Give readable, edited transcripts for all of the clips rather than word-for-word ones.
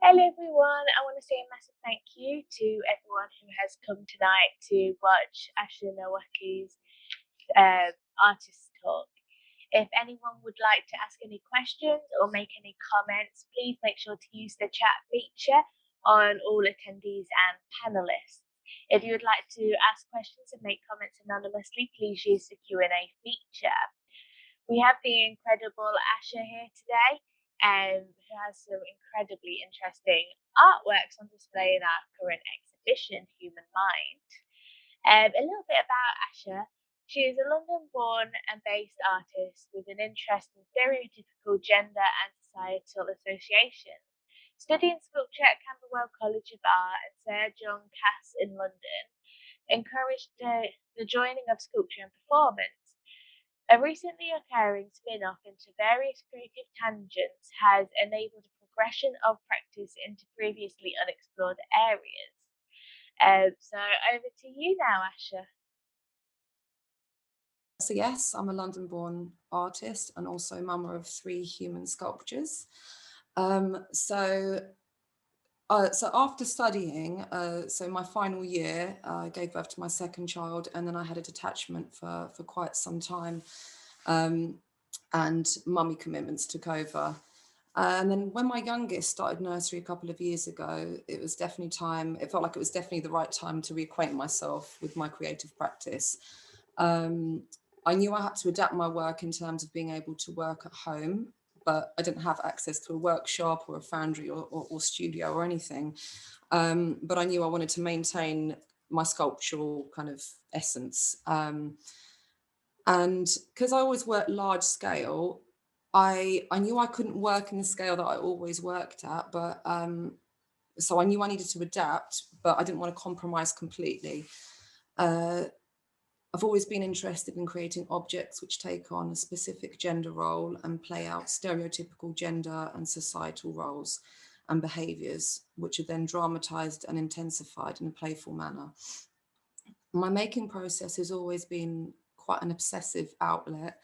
Hello everyone, I want to say a massive thank you to everyone who has come tonight to watch Ashley Nowicki's artist talk. If anyone would like to ask any questions or make any comments, please make sure to use the chat feature on all attendees and panelists. If you would like to ask questions and make comments anonymously, please use the Q&A feature. We have the incredible Asha here today, who has some incredibly interesting artworks on display in our current exhibition, Human Mind. A little bit about Asha. She is a London-born and based artist with an interest in stereotypical gender and societal associations. Studying sculpture at Camberwell College of Art and Sir John Cass in London encouraged the joining of sculpture and performance. A recently occurring spin-off into various creative tangents has enabled a progression of practice into previously unexplored areas. So over to you now, Asha. So yes, I'm a London-born artist and also mama of 3 human sculptures. So after studying, so my final year, I gave birth to my second child, and then I had a detachment for quite some time, and mummy commitments took over. And then when my youngest started nursery a couple of years ago, it was definitely time, it felt like it was definitely the right time to reacquaint myself with my creative practice. I knew I had to adapt my work in terms of being able to work at home, but I didn't have access to a workshop or a foundry or studio or anything. But I knew I wanted to maintain my sculptural kind of essence. And because I always worked large scale, I knew I couldn't work in the scale that I always worked at, but so I knew I needed to adapt, but I didn't want to compromise completely. I've always been interested in creating objects which take on a specific gender role and play out stereotypical gender and societal roles and behaviours, which are then dramatized and intensified in a playful manner. My making process has always been quite an obsessive outlet,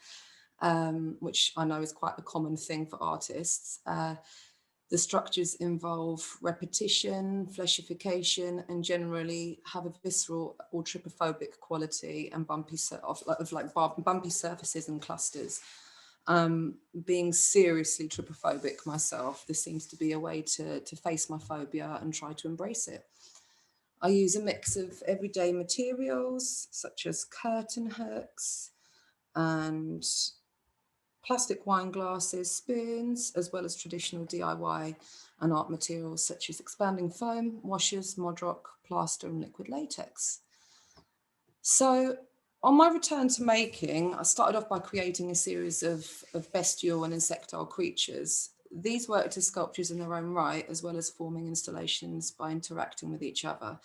which I know is quite a common thing for artists. The structures involve repetition, fleshification, and generally have a visceral or trypophobic quality and bumpy surfaces and clusters. Being seriously trypophobic myself, this seems to be a way to face my phobia and try to embrace it. I use a mix of everyday materials such as curtain hooks and plastic wine glasses, spoons, as well as traditional DIY and art materials such as expanding foam, washers, Modrock, plaster, and liquid latex. So on my return to making, I started off by creating a series of bestial and insectile creatures. These worked as sculptures in their own right, as well as forming installations by interacting with each other.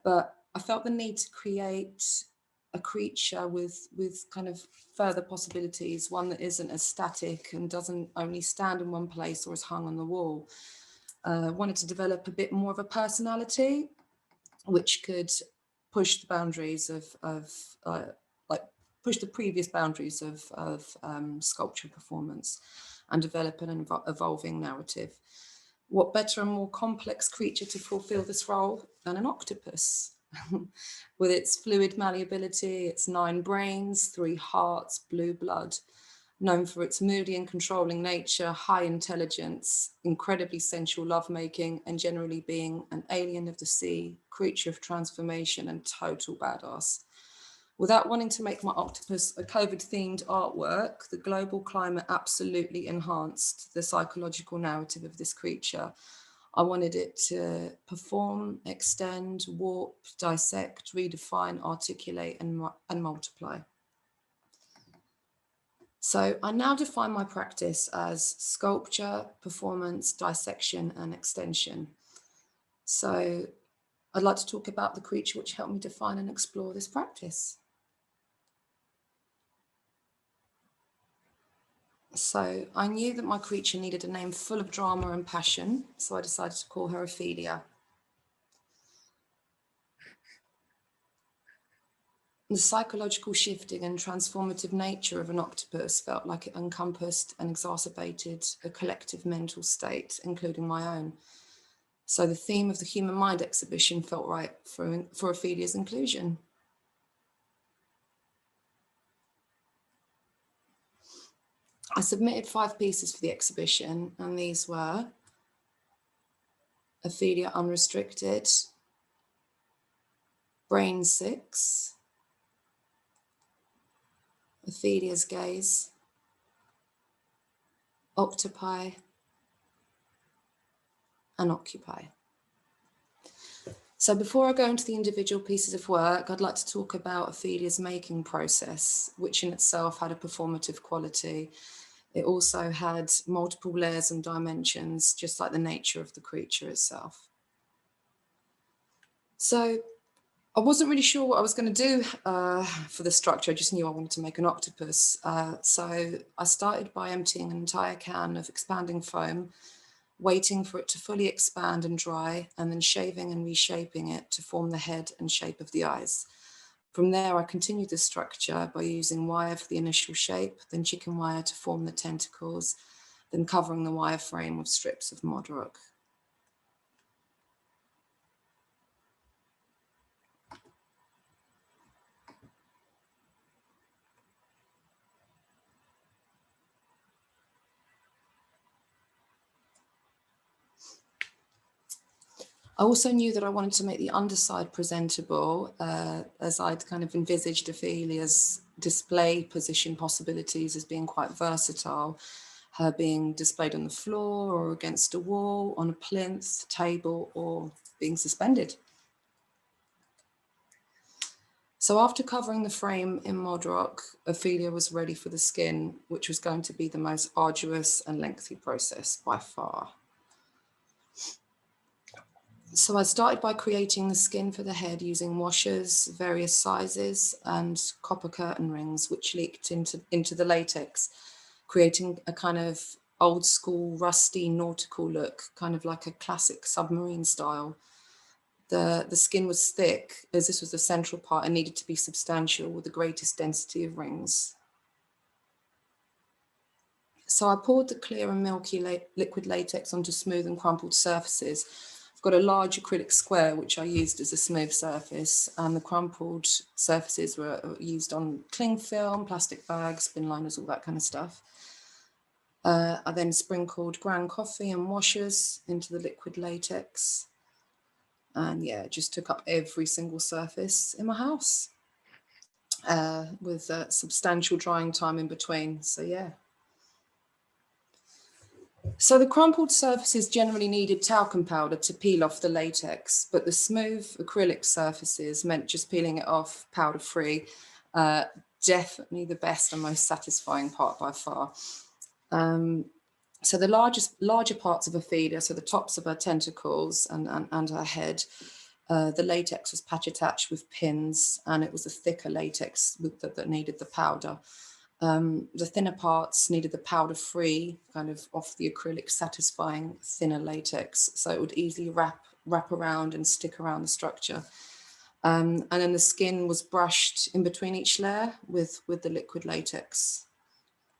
But I felt the need to create a creature with kind of further possibilities, one that isn't as static and doesn't only stand in one place or is hung on the wall. Wanted to develop a bit more of a personality, which could push the boundaries push the previous boundaries of sculpture performance and develop an evolving narrative. What better and more complex creature to fulfill this role than an octopus? With its fluid malleability, its 9 brains, 3 hearts, blue blood, known for its moody and controlling nature, high intelligence, incredibly sensual lovemaking, and generally being an alien of the sea, creature of transformation, and total badass. Without wanting to make my octopus a COVID-themed artwork, the global climate absolutely enhanced the psychological narrative of this creature. I wanted it to perform, extend, warp, dissect, redefine, articulate, and multiply. So I now define my practice as sculpture, performance, dissection, and extension. So I'd like to talk about the creature which helped me define and explore this practice. So I knew that my creature needed a name full of drama and passion, so I decided to call her Ophelia. The psychological shifting and transformative nature of an octopus felt like it encompassed and exacerbated a collective mental state, including my own. So the theme of the human mind exhibition felt right for Ophelia's inclusion. I submitted 5 pieces for the exhibition, and these were Ophelia Unrestricted, Brain 6, Ophelia's Gaze, Octopi, and Occupy. So before I go into the individual pieces of work, I'd like to talk about Ophelia's making process, which in itself had a performative quality. It also had multiple layers and dimensions, just like the nature of the creature itself. So I wasn't really sure what I was going to do for the structure. I just knew I wanted to make an octopus. So I started by emptying an entire can of expanding foam, waiting for it to fully expand and dry, and then shaving and reshaping it to form the head and shape of the eyes. From there, I continued the structure by using wire for the initial shape, then chicken wire to form the tentacles, then covering the wire frame with strips of mod rock. I also knew that I wanted to make the underside presentable, as I'd kind of envisaged Ophelia's display position possibilities as being quite versatile, her being displayed on the floor or against a wall, on a plinth, table, or being suspended. So after covering the frame in mod rock, Ophelia was ready for the skin, which was going to be the most arduous and lengthy process by far. So I started by creating the skin for the head using washers, various sizes, and copper curtain rings, which leaked into the latex, creating a kind of old school, rusty, nautical look, kind of like a classic submarine style. The skin was thick, as this was the central part and needed to be substantial with the greatest density of rings. So I poured the clear and milky liquid latex onto smooth and crumpled surfaces. I've got a large acrylic square, which I used as a smooth surface, and the crumpled surfaces were used on cling film, plastic bags, bin liners, all that kind of stuff. I then sprinkled ground coffee and washers into the liquid latex. And yeah, it just took up every single surface in my house with substantial drying time in between. So yeah. So the crumpled surfaces generally needed talcum powder to peel off the latex, but the smooth acrylic surfaces meant just peeling it off powder free. Definitely the best and most satisfying part by far. So the larger parts of Ophelia, so the tops of her tentacles and her head, the latex was patch attached with pins, and it was a thicker latex that needed the powder. The thinner parts needed the powder-free, kind of off the acrylic, satisfying thinner latex, so it would easily wrap around and stick around the structure. And then the skin was brushed in between each layer with the liquid latex,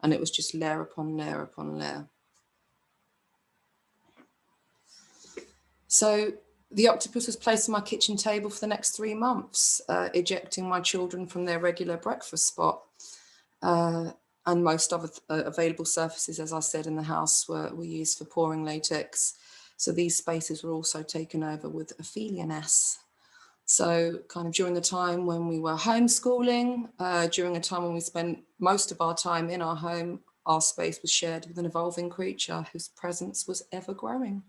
and it was just layer upon layer upon layer. So the octopus was placed on my kitchen table for the next 3 months, ejecting my children from their regular breakfast spot. And most other available surfaces, as I said, in the house were used for pouring latex. So these spaces were also taken over with Ophelia-ness. So kind of during the time when we were homeschooling, during a time when we spent most of our time in our home, our space was shared with an evolving creature whose presence was ever growing.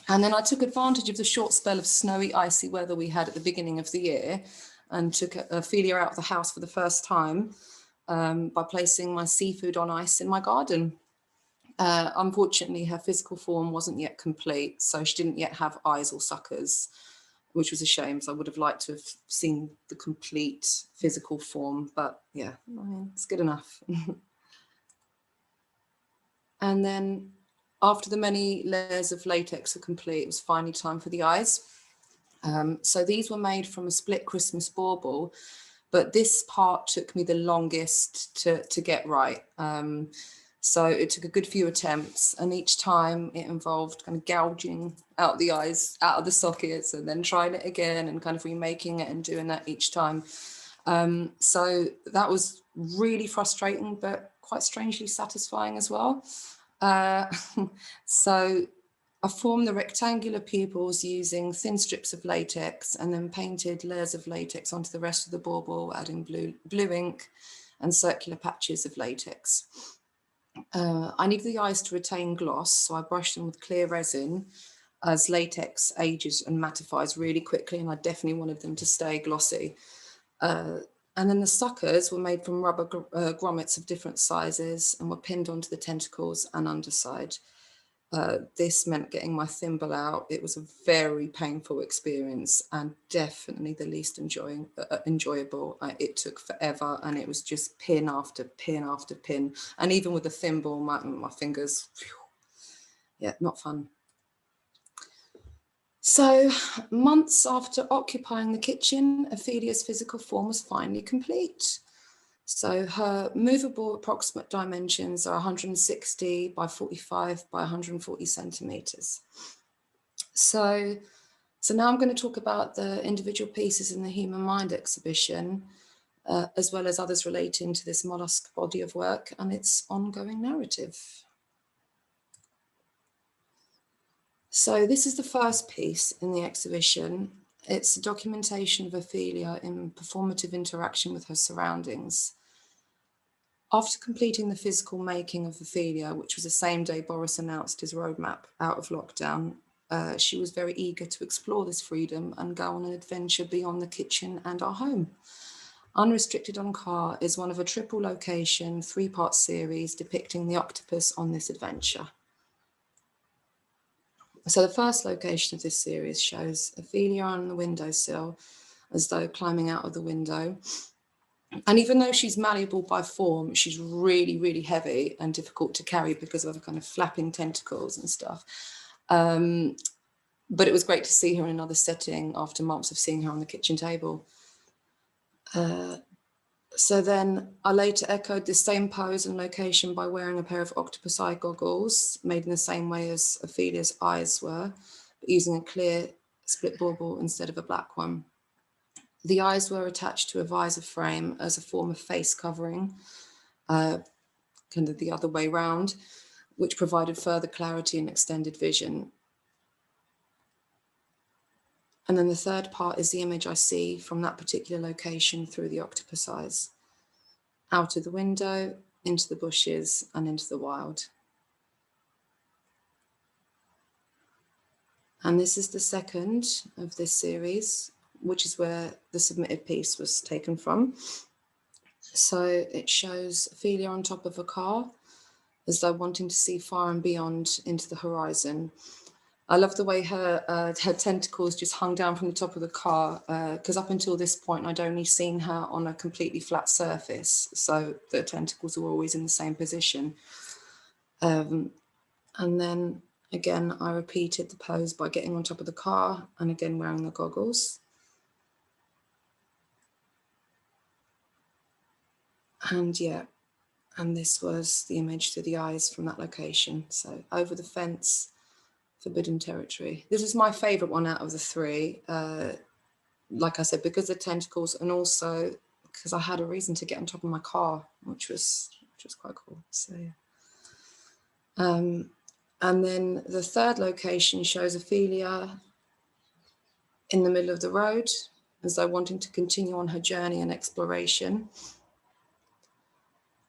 And then I took advantage of the short spell of snowy, icy weather we had at the beginning of the year and took Ophelia out of the house for the first time by placing my seafood on ice in my garden. Unfortunately, her physical form wasn't yet complete, so she didn't yet have eyes or suckers, which was a shame, so I would have liked to have seen the complete physical form, but yeah, I mean, it's good enough. And then after the many layers of latex were complete, it was finally time for the eyes. So these were made from a split Christmas bauble, but this part took me the longest to get right. So it took a good few attempts, and each time it involved kind of gouging out the eyes, out of the sockets, and then trying it again and kind of remaking it and doing that each time. So that was really frustrating, but quite strangely satisfying as well. So I formed the rectangular pupils using thin strips of latex and then painted layers of latex onto the rest of the bauble, adding blue ink and circular patches of latex. I needed the eyes to retain gloss, so I brushed them with clear resin as latex ages and mattifies really quickly, and I definitely wanted them to stay glossy. And then the suckers were made from rubber grommets of different sizes and were pinned onto the tentacles and underside. This meant getting my thimble out. It was a very painful experience and definitely the least enjoyable. It took forever, and it was just pin after pin after pin. And even with the thimble, my fingers, yeah, not fun. So months after occupying the kitchen, Ophelia's physical form was finally complete. So her movable approximate dimensions are 160 by 45 by 140 centimeters. So now I'm going to talk about the individual pieces in the Human Mind exhibition, as well as others relating to this mollusk body of work and its ongoing narrative. So this is the first piece in the exhibition. It's a documentation of Ophelia in performative interaction with her surroundings. After completing the physical making of Ophelia, which was the same day Boris announced his roadmap out of lockdown, she was very eager to explore this freedom and go on an adventure beyond the kitchen and our home. Unrestricted on Car is one of a triple location, 3-part series depicting the octopus on this adventure. So the first location of this series shows Ophelia on the windowsill, as though climbing out of the window. And even though she's malleable by form, she's really, really heavy and difficult to carry because of her kind of flapping tentacles and stuff. But it was great to see her in another setting after months of seeing her on the kitchen table. So then I later echoed this same pose and location by wearing a pair of Octopus Eye Goggles, made in the same way as Ophelia's eyes were, but using a clear split bauble instead of a black one. The eyes were attached to a visor frame as a form of face covering, kind of the other way round, which provided further clarity and extended vision. And then the third part is the image I see from that particular location through the octopus eyes, out of the window, into the bushes, and into the wild. And this is the second of this series, which is where the submitted piece was taken from. So it shows Ophelia on top of a car, as though wanting to see far and beyond into the horizon. I love the way her tentacles just hung down from the top of the car, because up until this point, I'd only seen her on a completely flat surface. So the tentacles were always in the same position. And then again, I repeated the pose by getting on top of the car and again wearing the goggles. And yeah, and this was the image through the eyes from that location. So over the fence, forbidden territory. This is my favorite one out of the three. Like I said, because of the tentacles, and also because I had a reason to get on top of my car, which was quite cool. So yeah. And then the third location shows Ophelia in the middle of the road, as though wanting to continue on her journey and exploration.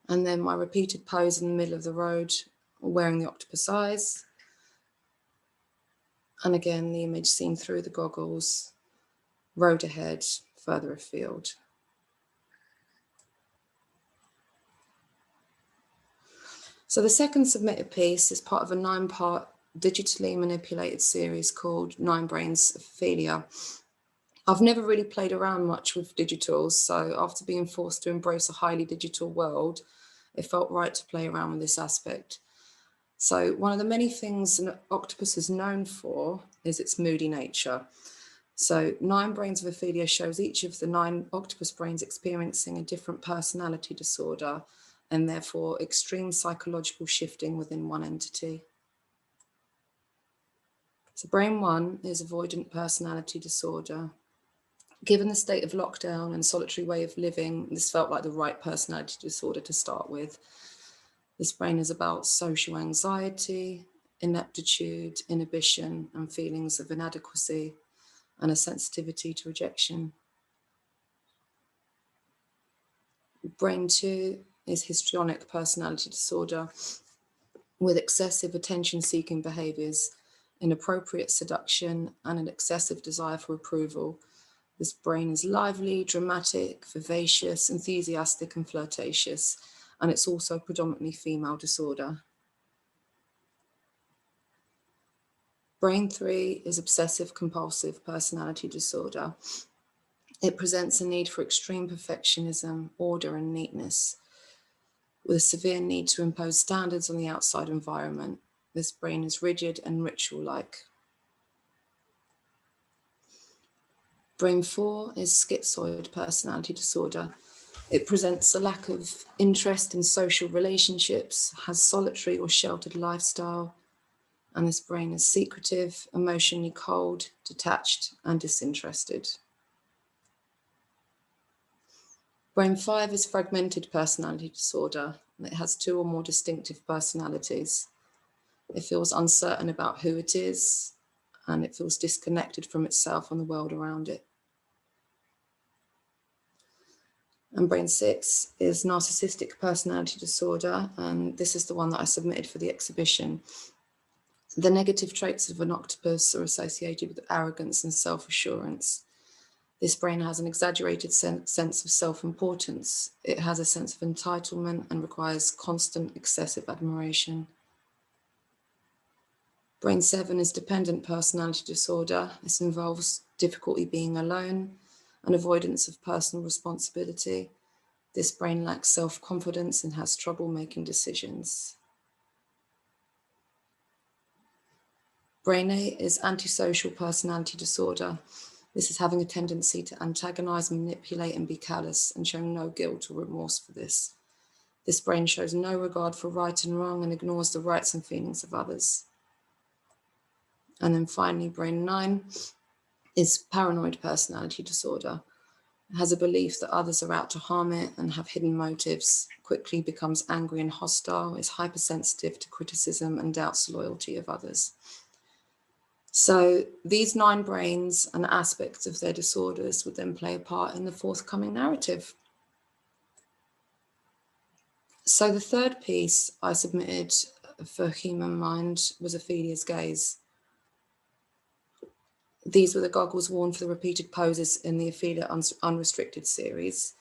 And then my repeated pose in the middle of the road, wearing the octopus eyes. And again, the image seen through the goggles, road ahead, further afield. So the second submitted piece is part of a 9-part digitally manipulated series called 9 Brains Ophelia. I've never really played around much with digitals, so after being forced to embrace a highly digital world, it felt right to play around with this aspect. So one of the many things an octopus is known for is its moody nature. So 9 Brains of Ophelia shows each of the 9 octopus brains experiencing a different personality disorder, and therefore extreme psychological shifting within one entity. So brain 1 is avoidant personality disorder. Given the state of lockdown and solitary way of living, this felt like the right personality disorder to start with. This brain is about social anxiety, ineptitude, inhibition, and feelings of inadequacy, and a sensitivity to rejection. Brain 2 is histrionic personality disorder with excessive attention-seeking behaviors, inappropriate seduction, and an excessive desire for approval. This brain is lively, dramatic, vivacious, enthusiastic, and flirtatious, and it's also predominantly female disorder. Brain 3 is obsessive compulsive personality disorder. It presents a need for extreme perfectionism, order, and neatness, with a severe need to impose standards on the outside environment. This brain is rigid and ritual-like. Brain 4 is schizoid personality disorder. It presents a lack of interest in social relationships, has solitary or sheltered lifestyle, and this brain is secretive, emotionally cold, detached, and disinterested. Brain 5 is fragmented personality disorder. It has 2 or more distinctive personalities. It feels uncertain about who it is, and it feels disconnected from itself and the world around it. And brain 6 is narcissistic personality disorder, and this is the one that I submitted for the exhibition. The negative traits of an octopus are associated with arrogance and self-assurance. This brain has an exaggerated sense of self-importance. It has a sense of entitlement and requires constant, excessive admiration. Brain 7 is dependent personality disorder. This involves difficulty being alone and avoidance of personal responsibility. This brain lacks self-confidence and has trouble making decisions. Brain 8 is antisocial personality disorder. This is having a tendency to antagonize, manipulate, and be callous, and showing no guilt or remorse for this. This brain shows no regard for right and wrong and ignores the rights and feelings of others. And then finally, brain 9 is paranoid personality disorder. It has a belief that others are out to harm it and have hidden motives, quickly becomes angry and hostile, is hypersensitive to criticism, and doubts the loyalty of others. So these 9 brains and aspects of their disorders would then play a part in the forthcoming narrative. So the third piece I submitted for Human Mind was Ophelia's gaze. These were the goggles worn for the repeated poses in the Ophelia Unrestricted series.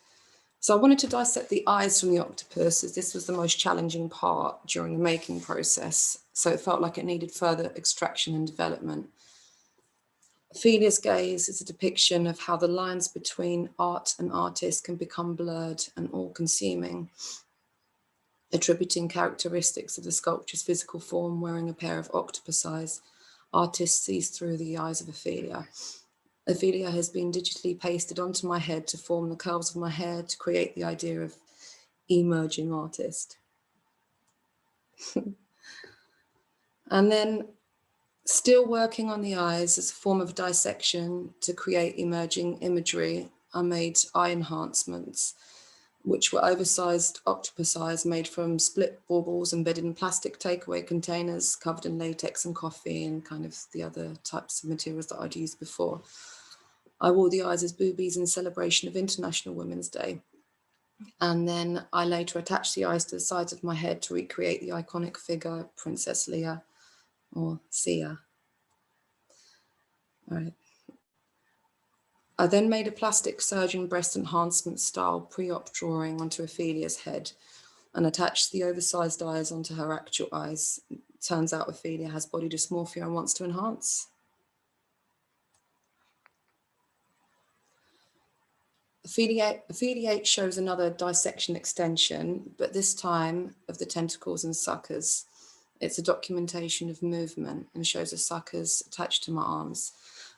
So I wanted to dissect the eyes from the octopus, as this was the most challenging part during the making process. So it felt like it needed further extraction and development. Ophelia's gaze is a depiction of how the lines between art and artist can become blurred and all-consuming, attributing characteristics of the sculpture's physical form wearing a pair of octopus eyes. Artist sees through the eyes of Ophelia. Ophelia has been digitally pasted onto my head to form the curves of my hair to create the idea of emerging artist. And then, still working on the eyes as a form of dissection to create emerging imagery, I made eye enhancements, which were oversized octopus eyes made from split baubles embedded in plastic takeaway containers covered in latex and coffee and kind of the other types of materials that I'd used before. I wore the eyes as boobies in celebration of International Women's Day. And then I later attached the eyes to the sides of my head to recreate the iconic figure, Princess Leia, or Sia. All right. I then made a plastic surgeon breast enhancement style pre-op drawing onto Ophelia's head and attached the oversized eyes onto her actual eyes. It turns out Ophelia has body dysmorphia and wants to enhance. Ophelia 8 shows another dissection extension, but this time of the tentacles and suckers. It's a documentation of movement and shows the suckers attached to my arms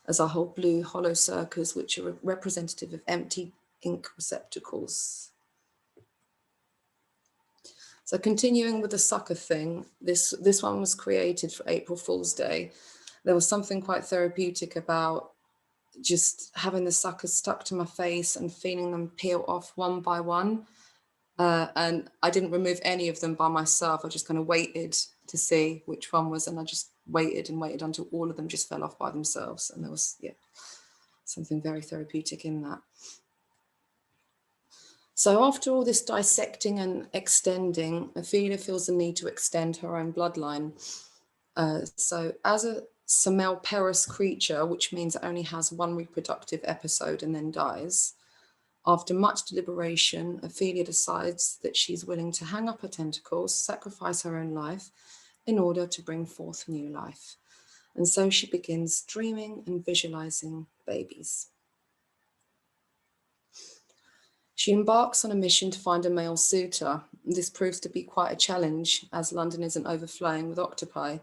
as I hold blue hollow circles, which are representative of empty ink receptacles. So continuing with the sucker thing, this one was created for April Fool's Day. There was something quite therapeutic about just having the suckers stuck to my face and feeling them peel off one by one. And I didn't remove any of them by myself. I just kind of waited to see which one was, and I just waited and waited until all of them just fell off by themselves. And there was, something very therapeutic in that. So after all this dissecting and extending, Ophelia feels the need to extend her own bloodline. So as a semelparous creature, which means it only has one reproductive episode and then dies, after much deliberation, Ophelia decides that she's willing to hang up her tentacles, sacrifice her own life in order to bring forth new life. And so she begins dreaming and visualizing babies. She embarks on a mission to find a male suitor. This proves to be quite a challenge as London isn't overflowing with octopi,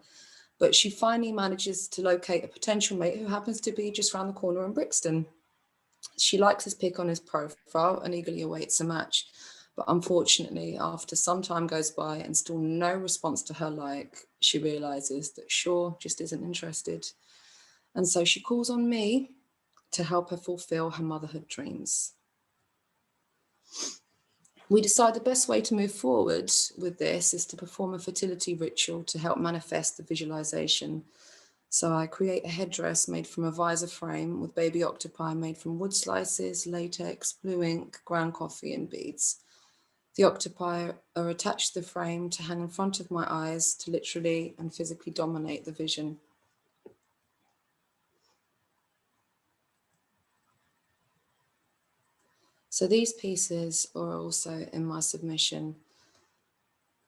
but she finally manages to locate a potential mate who happens to be just around the corner in Brixton. She likes his pic on his profile and eagerly awaits a match. But unfortunately, after some time goes by and still no response to her like, she realizes that Shaw just isn't interested. And so she calls on me to help her fulfill her motherhood dreams. We decide the best way to move forward with this is to perform a fertility ritual to help manifest the visualization. So I create a headdress made from a visor frame with baby octopi made from wood slices, latex, blue ink, ground coffee, and beads. The octopi are attached to the frame to hang in front of my eyes to literally and physically dominate the vision. So these pieces are also in my submission.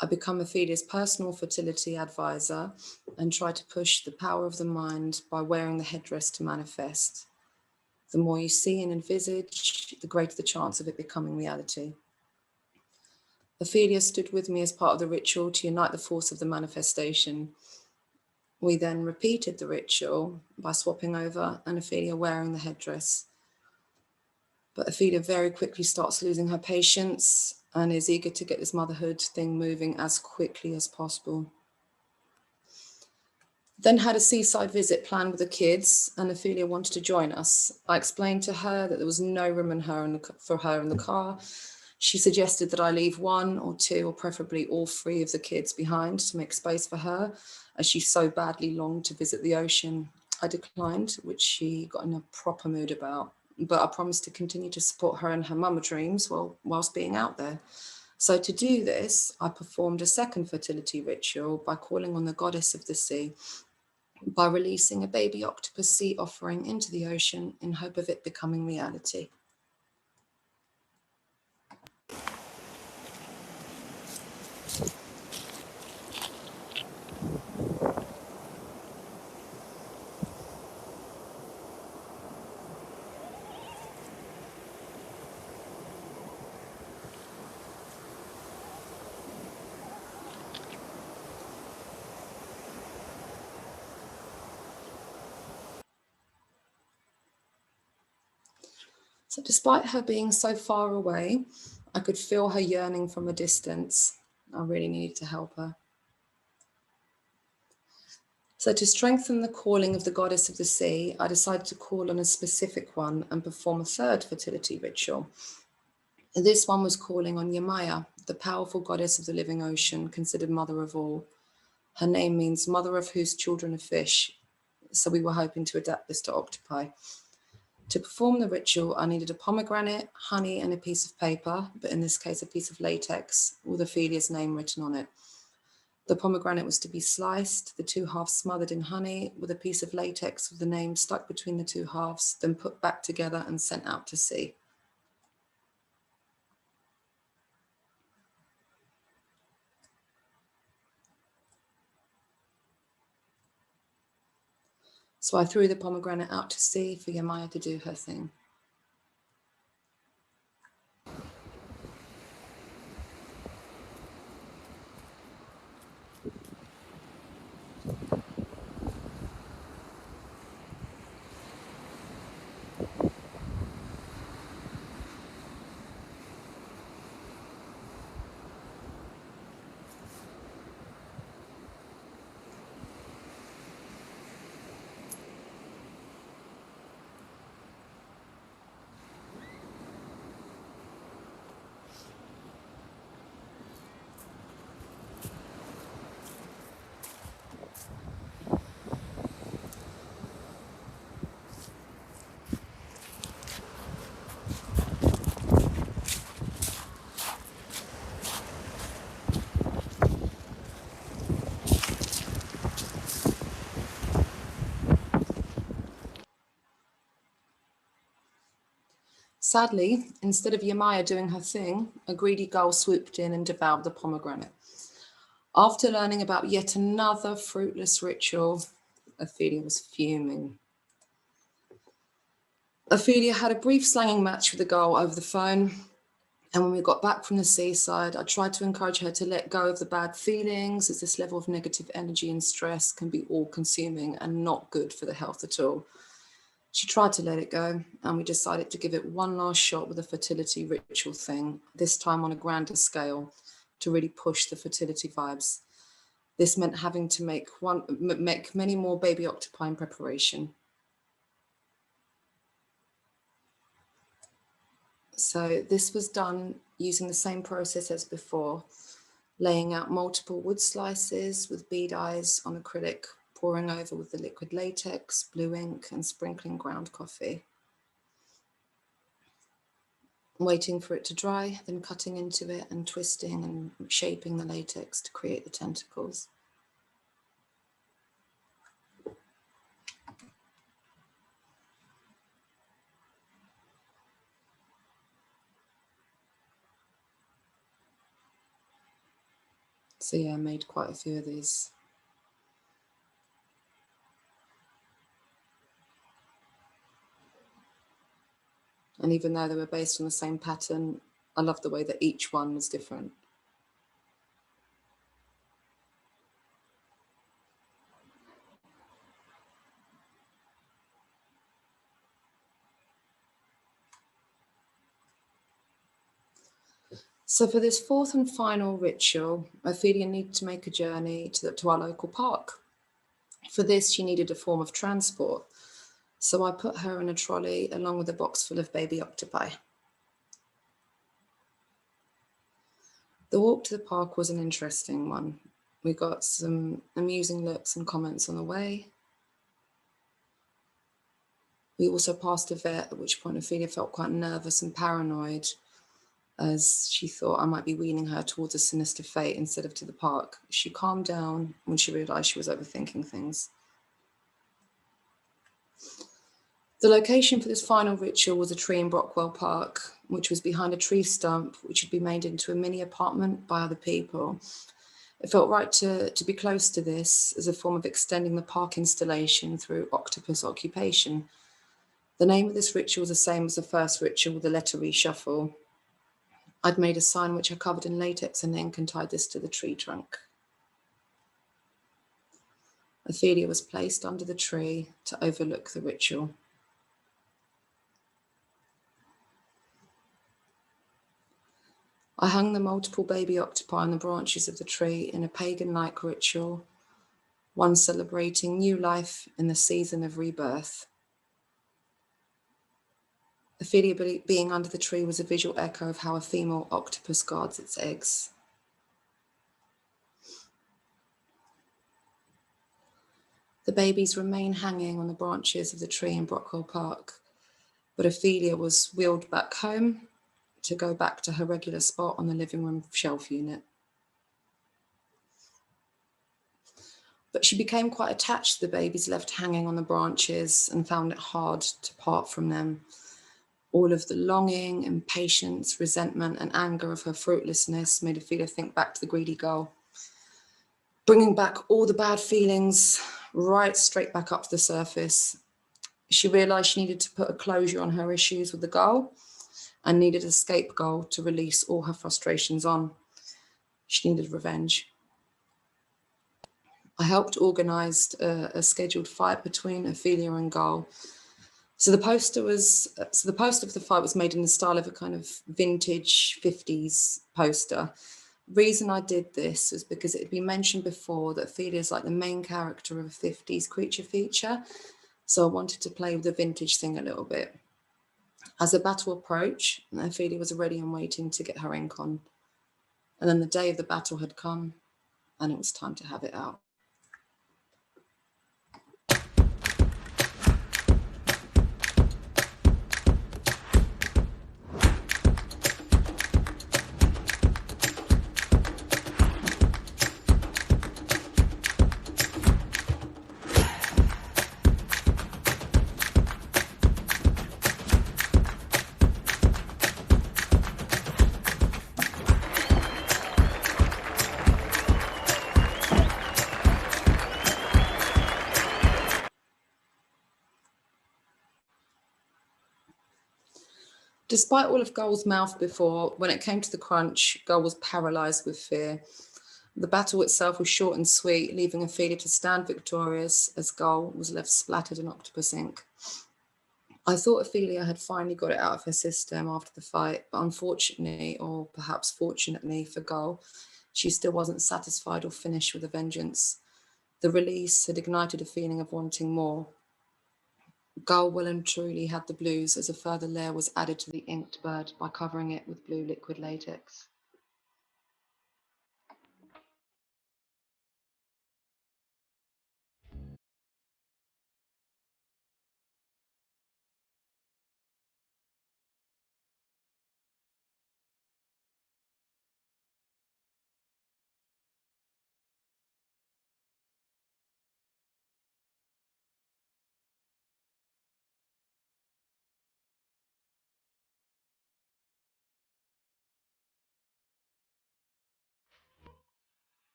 I become Ophelia's personal fertility advisor and try to push the power of the mind by wearing the headdress to manifest. The more you see and envisage, the greater the chance of it becoming reality. Ophelia stood with me as part of the ritual to unite the force of the manifestation. We then repeated the ritual by swapping over and Ophelia wearing the headdress. But Ophelia very quickly starts losing her patience and is eager to get this motherhood thing moving as quickly as possible. Then had a seaside visit planned with the kids, and Ophelia wanted to join us. I explained to her that there was no room for her in the car. She suggested that I leave one or two, or preferably all three of the kids behind to make space for her, as she so badly longed to visit the ocean. I declined, which she got in a proper mood about, but I promised to continue to support her in her mama dreams whilst being out there. So to do this, I performed a second fertility ritual by calling on the goddess of the sea, by releasing a baby octopus sea offering into the ocean in hope of it becoming reality. So despite her being so far away, I could feel her yearning from a distance. I really needed to help her. So to strengthen the calling of the goddess of the sea, I decided to call on a specific one and perform a third fertility ritual. This one was calling on Yamaya, the powerful goddess of the living ocean, considered mother of all. Her name means mother of whose children are fish, so we were hoping to adapt this to octopi. To perform the ritual, I needed a pomegranate, honey, and a piece of paper, but in this case, a piece of latex with Ophelia's name written on it. The pomegranate was to be sliced, the two halves smothered in honey, with a piece of latex with the name stuck between the two halves, then put back together and sent out to sea. So I threw the pomegranate out to sea for Yamaya to do her thing. Sadly, instead of Yamaya doing her thing, a greedy gull swooped in and devoured the pomegranate. After learning about yet another fruitless ritual, Ophelia was fuming. Ophelia had a brief slanging match with the gull over the phone, and when we got back from the seaside, I tried to encourage her to let go of the bad feelings, as this level of negative energy and stress can be all-consuming and not good for the health at all. She tried to let it go, and we decided to give it one last shot with a fertility ritual thing, this time on a grander scale, to really push the fertility vibes. This meant having to make many more baby octopi in preparation. So this was done using the same process as before, laying out multiple wood slices with bead eyes on acrylic, pouring over with the liquid latex, blue ink, and sprinkling ground coffee. Waiting for it to dry, then cutting into it and twisting and shaping the latex to create the tentacles. So yeah, I made quite a few of these. And even though they were based on the same pattern, I loved the way that each one was different. So for this fourth and final ritual, Ophelia needed to make a journey to our local park. For this, she needed a form of transport. So I put her in a trolley along with a box full of baby octopi. The walk to the park was an interesting one. We got some amusing looks and comments on the way. We also passed a vet, at which point Ophelia felt quite nervous and paranoid, as she thought I might be weaning her towards a sinister fate instead of to the park. She calmed down when she realised she was overthinking things. The location for this final ritual was a tree in Brockwell Park, which was behind a tree stump, which had been made into a mini apartment by other people. It felt right to be close to this as a form of extending the park installation through octopus occupation. The name of this ritual was the same as the first ritual, the letter reshuffle. I'd made a sign which I covered in latex and ink and tied this to the tree trunk. Ophelia was placed under the tree to overlook the ritual. I hung the multiple baby octopi on the branches of the tree in a pagan-like ritual, one celebrating new life in the season of rebirth. Ophelia being under the tree was a visual echo of how a female octopus guards its eggs. The babies remain hanging on the branches of the tree in Brockwell Park, but Ophelia was wheeled back home to go back to her regular spot on the living room shelf unit. But she became quite attached to the babies left hanging on the branches and found it hard to part from them. All of the longing, impatience, resentment, and anger of her fruitlessness made Ophelia think back to the greedy gull, bringing back all the bad feelings right straight back up to the surface. She realised she needed to put a closure on her issues with the gull and needed a scapegoat to release all her frustrations on. She needed revenge. I helped organise a scheduled fight between Ophelia and Gull. So the poster of the fight was made in the style of a kind of vintage 50s poster. The reason I did this was because it had been mentioned before that Ophelia is like the main character of a 50s creature feature. So I wanted to play with the vintage thing a little bit. As the battle approached, Ophelia was ready and waiting to get her ink on. And then the day of the battle had come, and it was time to have it out. Despite all of Gull's mouth before, when it came to the crunch, Gull was paralysed with fear. The battle itself was short and sweet, leaving Ophelia to stand victorious as Gull was left splattered in octopus ink. I thought Ophelia had finally got it out of her system after the fight, but unfortunately, or perhaps fortunately for Gull, she still wasn't satisfied or finished with the vengeance. The release had ignited a feeling of wanting more. Gull well and truly had the blues, as a further layer was added to the inked bird by covering it with blue liquid latex.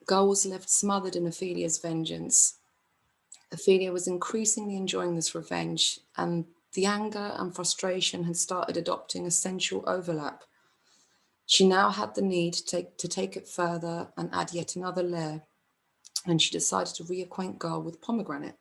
Gull was left smothered in Ophelia's vengeance. Ophelia was increasingly enjoying this revenge, and the anger and frustration had started adopting a sensual overlap. She now had the need to take it further and add yet another layer, and she decided to reacquaint Gull with pomegranate.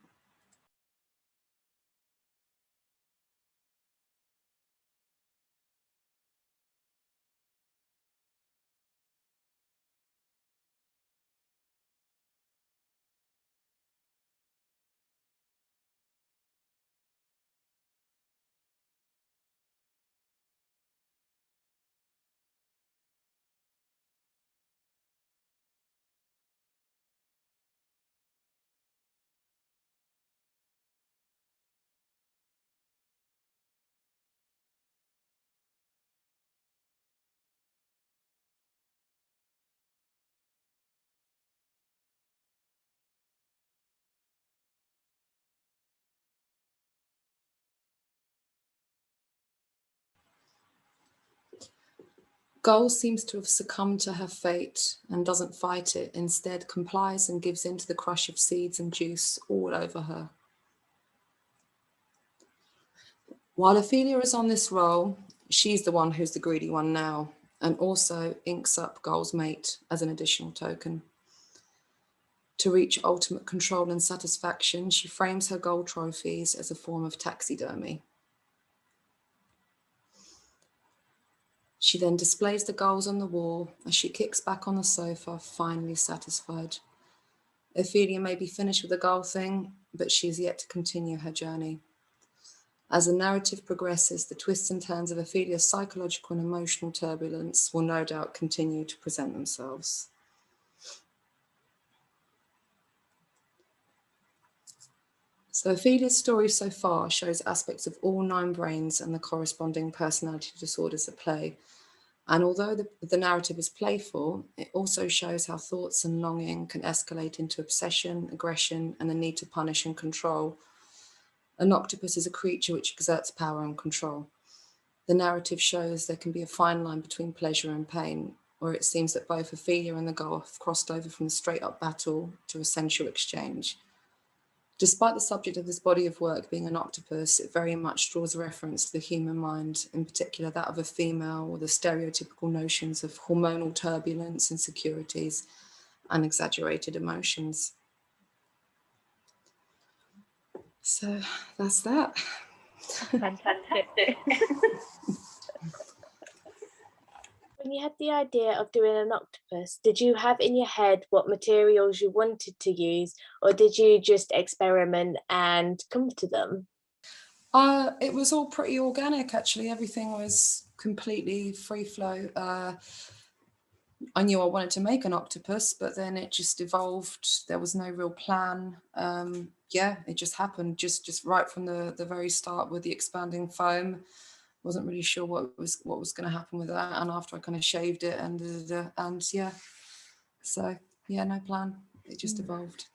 Gull seems to have succumbed to her fate and doesn't fight it, instead complies and gives in to the crush of seeds and juice all over her. While Ophelia is on this roll, she's the one who's the greedy one now, and also inks up Gull's mate as an additional token. To reach ultimate control and satisfaction, she frames her gold trophies as a form of taxidermy. She then displays the Gulls on the wall as she kicks back on the sofa, finally satisfied. Ophelia may be finished with the Gull thing, but she is yet to continue her journey. As the narrative progresses, the twists and turns of Ophelia's psychological and emotional turbulence will no doubt continue to present themselves. So Ophelia's story so far shows aspects of all 9 brains and the corresponding personality disorders at play. And although the narrative is playful, it also shows how thoughts and longing can escalate into obsession, aggression, and the need to punish and control. An octopus is a creature which exerts power and control. The narrative shows there can be a fine line between pleasure and pain, where it seems that both Ophelia and the Gull have crossed over from the straight-up battle to a sensual exchange. Despite the subject of this body of work being an octopus, it very much draws a reference to the human mind, in particular that of a female, or the stereotypical notions of hormonal turbulence, insecurities, and exaggerated emotions. So that's that. Fantastic. When you had the idea of doing an octopus, did you have in your head what materials you wanted to use, or did you just experiment and come to them? It was all pretty organic, actually. Everything was completely free flow. I knew I wanted to make an octopus, but then it just evolved. There was no real plan. It just happened, just right from the very start with the expanding foam. Wasn't really sure what was going to happen with that. And after I kind of shaved it and yeah, so yeah, no plan. It just evolved.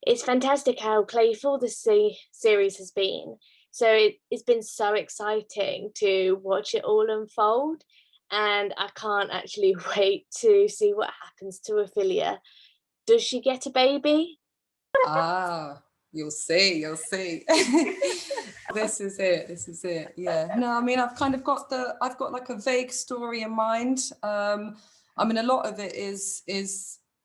It's fantastic how playful the series has been. So it's been so exciting to watch it all unfold, and I can't actually wait to see what happens to Ophelia. Does she get a baby? Ah, You'll see. This is it. Yeah. No, I mean, I've got like a vague story in mind. I mean, a lot of it is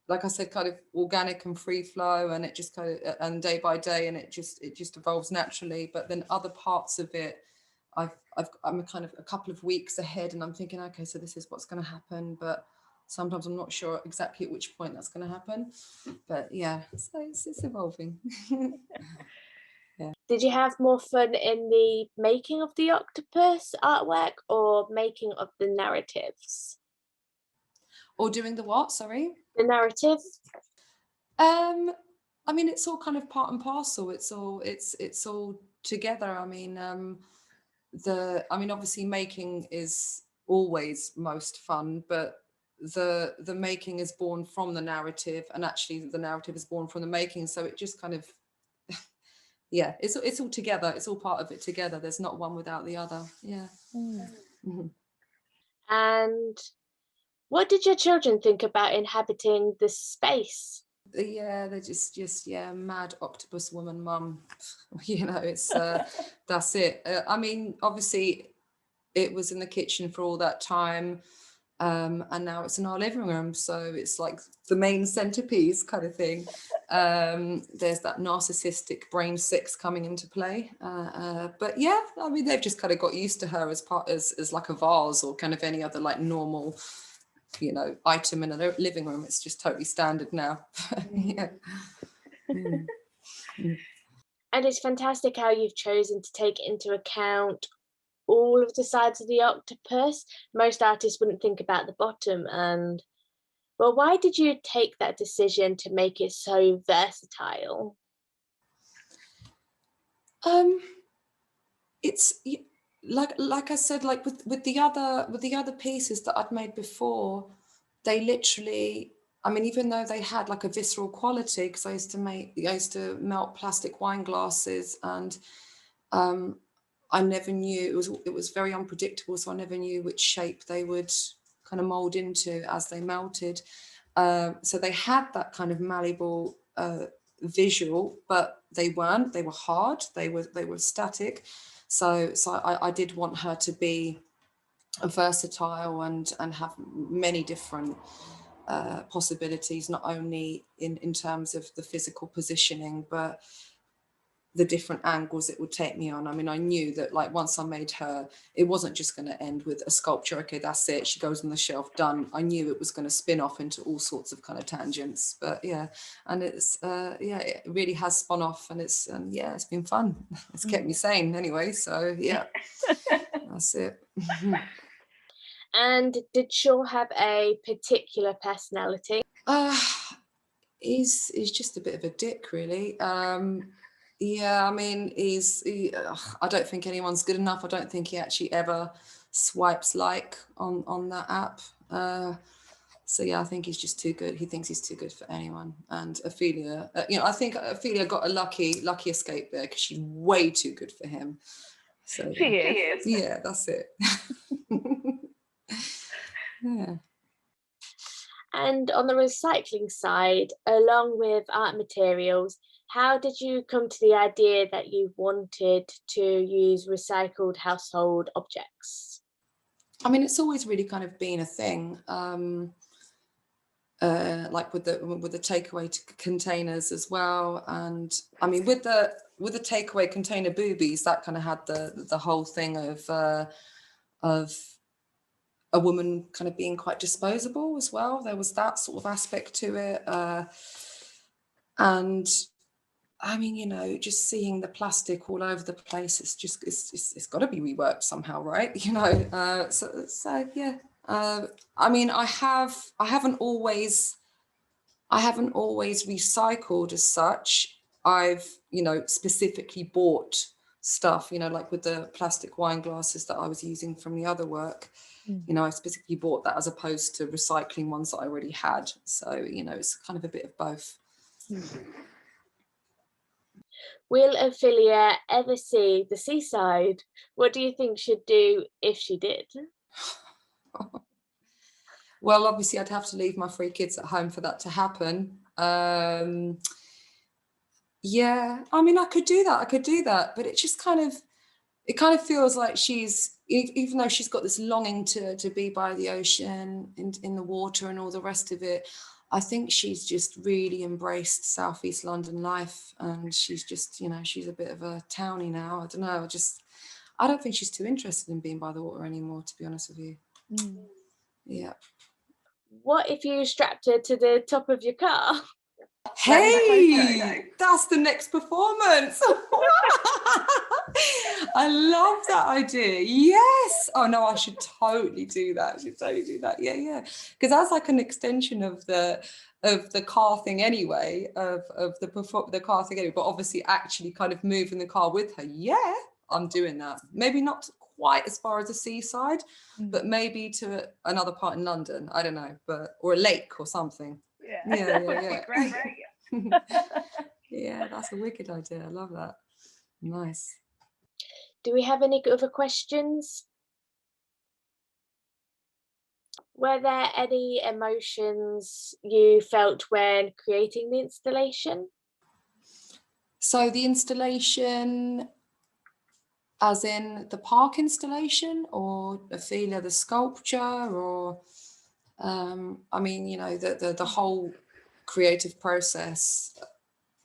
like I said, kind of organic and free flow, and it just kind of, and day by day, and it just evolves naturally. But then other parts of it, I'm kind of a couple of weeks ahead, and I'm thinking, okay, so this is what's going to happen, but sometimes I'm not sure exactly at which point that's going to happen. But yeah, so it's evolving. Yeah. Did you have more fun in the making of the octopus artwork or making of the narratives? Or doing the what? Sorry. The narrative. I mean, it's all kind of part and parcel. It's all together. I mean, obviously making is always most fun, but the making is born from the narrative, and actually the narrative is born from the making. So it just kind of, yeah, it's all together. It's all part of it together. There's not one without the other. Yeah. Mm-hmm. And what did your children think about inhabiting this space? Yeah, they're just yeah, mad octopus woman mum. You know, it's that's it. I mean, obviously it was in the kitchen for all that time, and now it's in our living room, so it's like the main centerpiece kind of thing. There's that narcissistic brain 6 coming into play, but yeah, I mean, they've just kind of got used to her as like a vase or kind of any other like normal, you know, item in a living room. It's just totally standard now. Yeah. Mm. And it's fantastic how you've chosen to take into account all of the sides of the octopus. Most artists wouldn't think about the bottom. And well, why did you take that decision to make it so versatile? It's like I said, like with the other pieces that I'd made before, they literally, I mean, even though they had like a visceral quality, because I used to melt plastic wine glasses, and I never knew, it was very unpredictable, so I never knew which shape they would kind of mold into as they melted. So they had that kind of malleable visual, but they weren't. They were hard. They were static. So I did want her to be versatile and have many different possibilities, not only in terms of the physical positioning, but the different angles it would take me on. I mean, I knew that like once I made her, it wasn't just going to end with a sculpture. Okay, that's it. She goes on the shelf, done. I knew it was going to spin off into all sorts of kind of tangents. But yeah, and it's yeah, it really has spun off, and it's been fun. It's kept me sane anyway. So yeah, that's it. And did Shaw have a particular personality? He's just a bit of a dick, really. Yeah, I mean, I don't think anyone's good enough. I don't think he actually ever swipes like on that app. So yeah, I think he's just too good. He thinks he's too good for anyone. And Ophelia, I think Ophelia got a lucky escape there, because she's way too good for him. So She is. yeah, that's it. Yeah. And on the recycling side, along with art materials, how did you come to the idea that you wanted to use recycled household objects? I mean, it's always really kind of been a thing. Like with the takeaway containers as well, and I mean with the takeaway container boobies, that kind of had the whole thing of a woman kind of being quite disposable as well. There was that sort of aspect to it, and I mean, just seeing the plastic all over the place, it's got to be reworked somehow, right? So yeah. I mean, I haven't always recycled as such. I've, specifically bought stuff, like with the plastic wine glasses that I was using from the other work. I specifically bought that as opposed to recycling ones that I already had. So, it's kind of a bit of both. Will Ophelia ever see the seaside? What do you think she'd do if she did? Well, obviously, I'd have to leave my 3 kids at home for that to happen. Yeah, I mean, I could do that, but it just kind of feels like she's, even though she's got this longing to be by the ocean, in the water and all the rest of it, I think she's just really embraced Southeast London life, and she's just, she's a bit of a townie now. I don't know, I don't think she's too interested in being by the water anymore, to be honest with you. Yeah. What if you strapped her to the top of your car? Hey, that's the next performance. I love that idea. Yes. Oh no, I should totally do that. Yeah. Because that's like an extension of the car thing anyway, of the car thing anyway, but obviously actually kind of moving the car with her. Yeah, I'm doing that. Maybe not quite as far as the seaside, but maybe to another part in London. I don't know, or a lake or something. Yeah. Great. Yeah, that's a wicked idea. I love that. Nice. Do we have any other questions? Were there any emotions you felt when creating the installation? So the installation, as in the park installation, or Ophelia the sculpture, or I mean, the whole creative process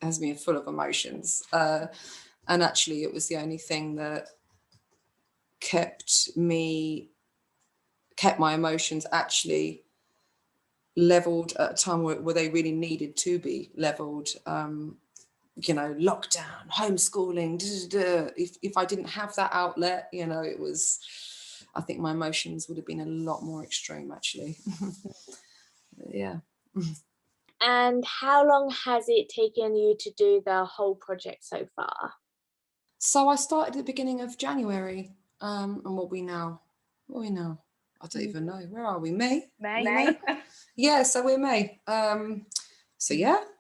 has been full of emotions, and actually it was the only thing that kept my emotions actually leveled at a time where they really needed to be leveled. Lockdown, homeschooling, if I didn't have that outlet, I think my emotions would have been a lot more extreme, actually. Yeah. And how long has it taken you to do the whole project so far? So I started at the beginning of January, and what are we now? I don't even know. Where are we? May? May. Yeah, so we're May.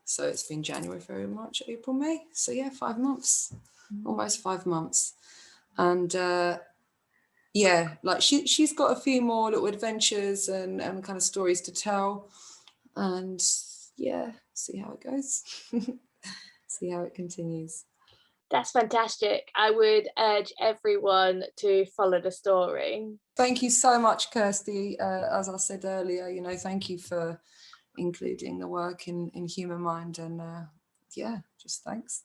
So it's been January, February, March, April, May. So yeah, 5 months, almost 5 months. And like she's got a few more little adventures and kind of stories to tell. And yeah, see how it goes. See how it continues. That's fantastic. I would urge everyone to follow the story. Thank you so much, Kirsty. As I said earlier, thank you for including the work in Human Mind, and just thanks.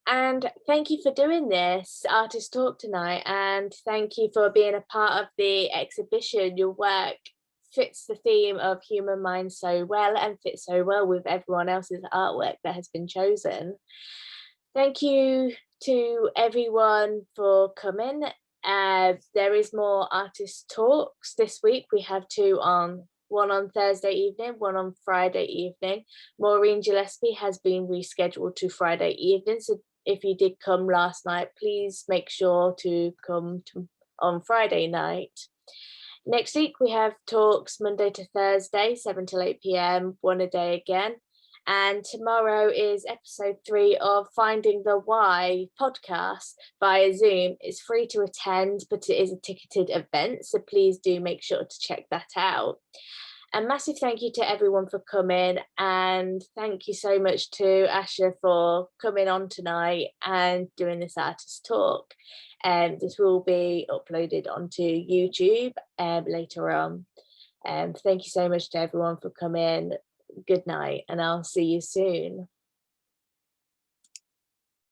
And thank you for doing this artist talk tonight, and thank you for being a part of the exhibition. Your work fits the theme of Human Mind so well, and fits so well with everyone else's artwork that has been chosen. Thank you to everyone for coming. There is more artist talks this week. We have one on Thursday evening, one on Friday evening. Maureen Gillespie has been rescheduled to Friday evening. So if you did come last night, please make sure to come on Friday night. Next week, we have talks Monday to Thursday, 7 till 8 p.m, one a day again. And tomorrow is episode 3 of Finding the Why podcast via Zoom. It's free to attend, but it is a ticketed event, so please do make sure to check that out. A massive thank you to everyone for coming, and thank you so much to Asha for coming on tonight and doing this artist talk. This will be uploaded onto YouTube later on. Thank you so much to everyone for coming. Good night, and I'll see you soon.